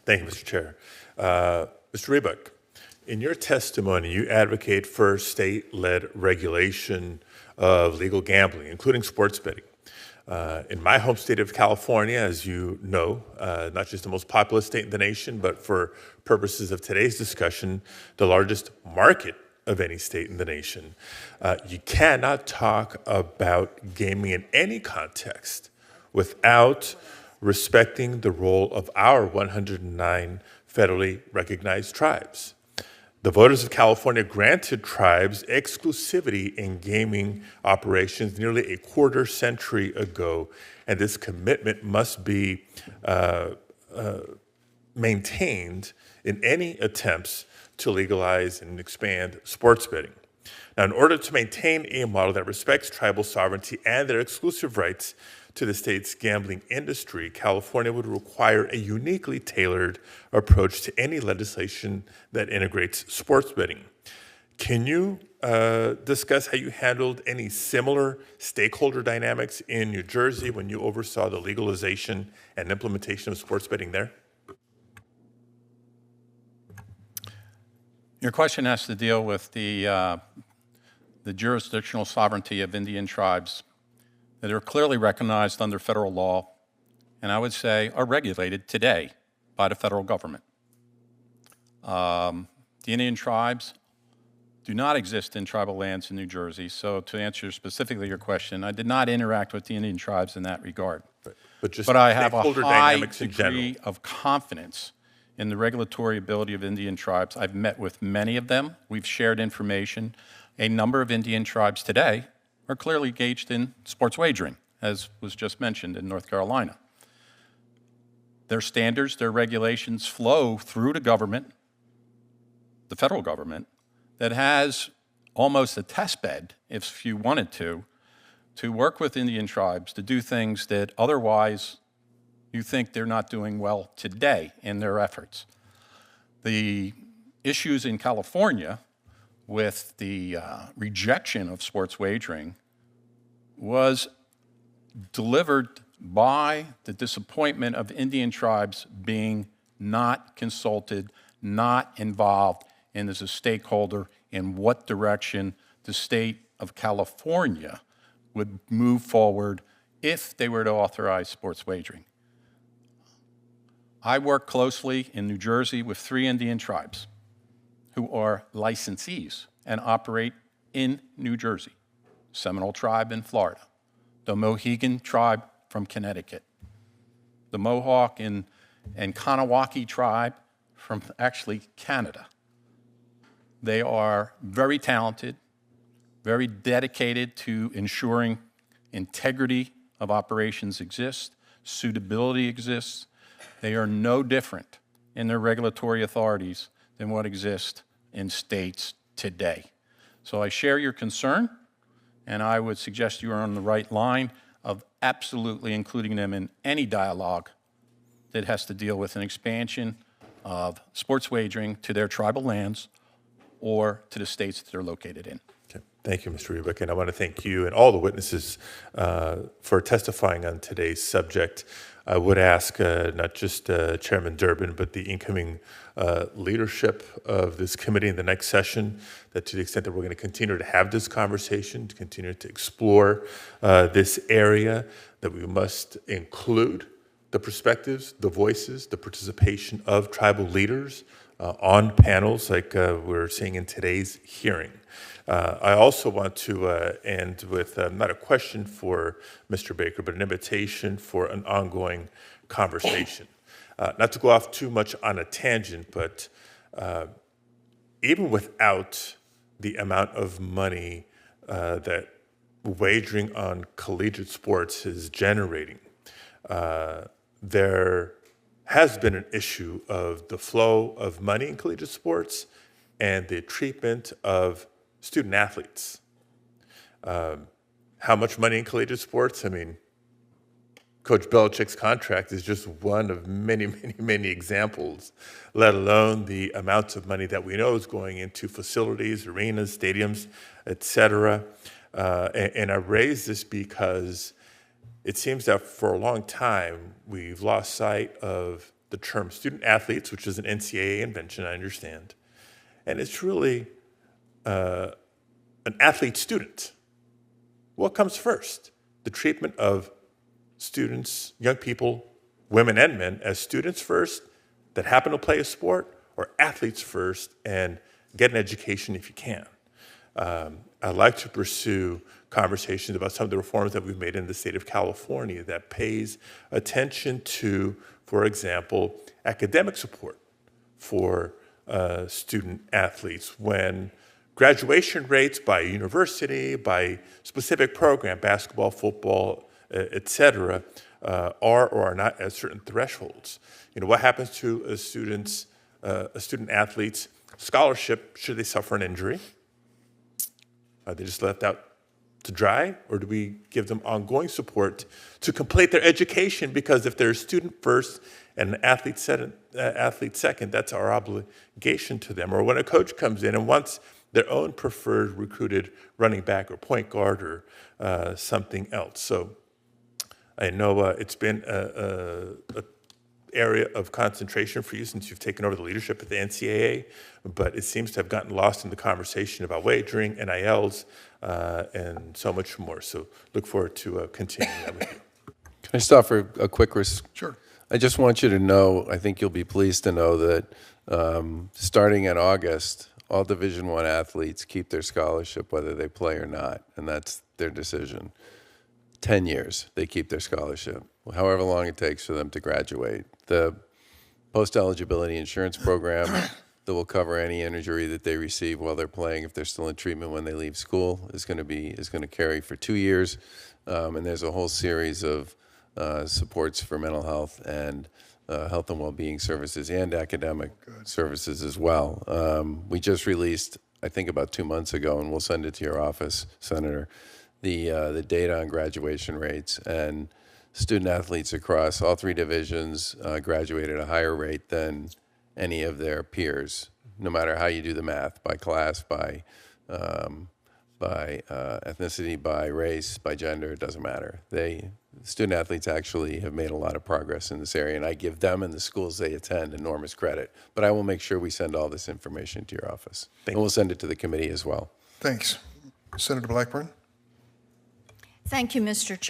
Thank you, Mr. Chair. Mr. Rebuck, in your testimony, you advocate for state-led regulation of legal gambling, including sports betting. In my home state of California, as you know, not just the most populous state in the nation, but for purposes of today's discussion, the largest market of any state in the nation. You cannot talk about gaming in any context without respecting the role of our 109 federally recognized tribes. The voters of California granted tribes exclusivity in gaming operations nearly a quarter century ago, and this commitment must be maintained in any attempts to legalize and expand sports betting. Now, in order to maintain a model that respects tribal sovereignty and their exclusive rights to the state's gambling industry, California would require a uniquely tailored approach to any legislation that integrates sports betting. Can you discuss how you handled any similar stakeholder dynamics in New Jersey when you oversaw the legalization and implementation of sports betting there? Your question has to deal with the jurisdictional sovereignty of Indian tribes that are clearly recognized under federal law, and I would say are regulated today by the federal government. The Indian tribes do not exist in tribal lands in New Jersey, so to answer specifically your question, I did not interact with the Indian tribes in that regard. But I have a high degree of confidence in the regulatory ability of Indian tribes. I've met with many of them. We've shared information. A number of Indian tribes today are clearly engaged in sports wagering, as was just mentioned in North Carolina. Their standards, their regulations flow through the government, the federal government, that has almost a test bed, if you wanted to work with Indian tribes to do things that otherwise you think they're not doing well today in their efforts. The issues in California with the rejection of sports wagering was delivered by the disappointment of Indian tribes being not consulted, not involved, and as a stakeholder in what direction the state of California would move forward if they were to authorize sports wagering. I work closely in New Jersey with 3 Indian tribes who are licensees and operate in New Jersey. Seminole tribe in Florida, the Mohegan tribe from Connecticut, the Mohawk and Kanawaki tribe from actually Canada. They are very talented, very dedicated to ensuring integrity of operations exists, suitability exists. They are no different in their regulatory authorities than what exists in states today. So I share your concern, and I would suggest you are on the right line of absolutely including them in any dialogue that has to deal with an expansion of sports wagering to their tribal lands or to the states that they're located in. Okay. Thank you, Mr. Rebuck, and I want to thank you and all the witnesses for testifying on today's subject. I would ask not just Chairman Durbin, but the incoming leadership of this committee in the next session, that to the extent that we're going to continue to have this conversation, to continue to explore this area, that we must include the perspectives, the voices, the participation of tribal leaders on panels like we're seeing in today's hearing. I also want to end with not a question for Mr. Baker, but an invitation for an ongoing conversation. Not to go off too much on a tangent, but even without the amount of money that wagering on collegiate sports is generating, there has been an issue of the flow of money in collegiate sports and the treatment of student athletes. How much money in collegiate sports? I mean, Coach Belichick's contract is just one of many, many, many examples, let alone the amounts of money that we know is going into facilities, arenas, stadiums, et cetera. And I raise this because it seems that for a long time, we've lost sight of the term student athletes, which is an NCAA invention, I understand, and it's really an athlete student. What comes first? The treatment of students, young people, women and men, as students first that happen to play a sport, or athletes first and get an education if you can. I'd like to pursue conversations about some of the reforms that we've made in the state of California that pays attention to, for example, academic support for student athletes when graduation rates by university, by specific program, basketball, football, et cetera, are or are not at certain thresholds. You know, what happens to a student athlete's scholarship should they suffer an injury? Are they just left out to dry, or do we give them ongoing support to complete their education? Because if they're a student first and an athlete second, that's our obligation to them. Or when a coach comes in and wants their own preferred recruited running back or point guard or something else. So I know it's been a area of concentration for you since you've taken over the leadership at the NCAA, but it seems to have gotten lost in the conversation about wagering, NILs, and so much more. So look forward to continuing that with you. Can I stop for a quick Sure. I just want you to know, I think you'll be pleased to know that starting in August, all Division I athletes keep their scholarship whether they play or not, and that's their decision. 10 years, they keep their scholarship, however long it takes for them to graduate. The post-eligibility insurance program that will cover any injury that they receive while they're playing, if they're still in treatment when they leave school, is going to carry for 2 years. And there's a whole series of supports for mental health and health and well-being services and academic services as well. We just released, I think about 2 months ago, and we'll send it to your office, Senator, the data on graduation rates, and student athletes across all three divisions graduate at a higher rate than any of their peers, no matter how you do the math, by class, by ethnicity, by race, by gender, it doesn't matter. Student athletes actually have made a lot of progress in this area, and I give them and the schools they attend enormous credit. But I will make sure we send all this information to your office. And we'll send it to the committee as well. Thanks. Senator Blackburn? Thank you, Mr. Chair.